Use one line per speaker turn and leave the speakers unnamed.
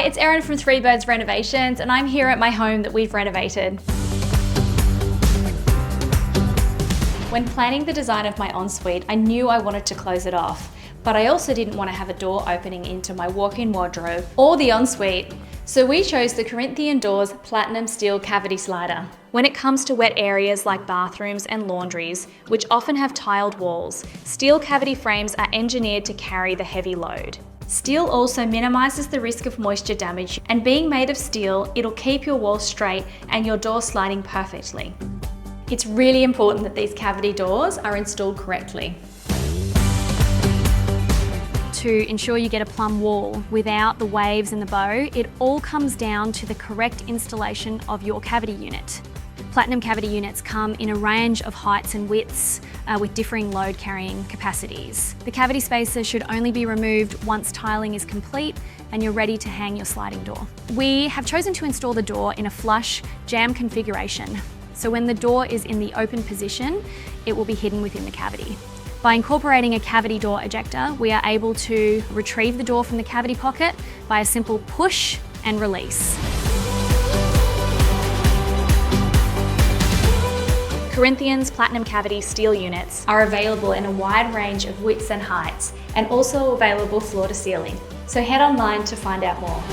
it's Erin from Three Birds Renovations, and I'm here at my home that we've renovated. When planning the design of my ensuite, I knew I wanted to close it off, but I also didn't want to have a door opening into my walk-in wardrobe or the ensuite. So we chose the Corinthian Doors Platinum Steel Cavity Slider. When it comes to wet areas like bathrooms and laundries, which often have tiled walls, steel cavity frames are engineered to carry the heavy load. Steel also minimises the risk of moisture damage, and being made of steel, it'll keep your wall straight and your door sliding perfectly. It's really important that these cavity doors are installed correctly.
To ensure you get a plumb wall without the waves and the bow, it all comes down to the correct installation of your cavity unit. Platinum cavity units come in a range of heights and widths with differing load carrying capacities. The cavity spacer should only be removed once tiling is complete and you're ready to hang your sliding door. We have chosen to install the door in a flush jam configuration. So when the door is in the open position, it will be hidden within the cavity. By incorporating a cavity door ejector, we are able to retrieve the door from the cavity pocket by a simple push and release.
Corinthian's Platinum Cavity steel units are available in a wide range of widths and heights, and also available floor to ceiling. So head online to find out more.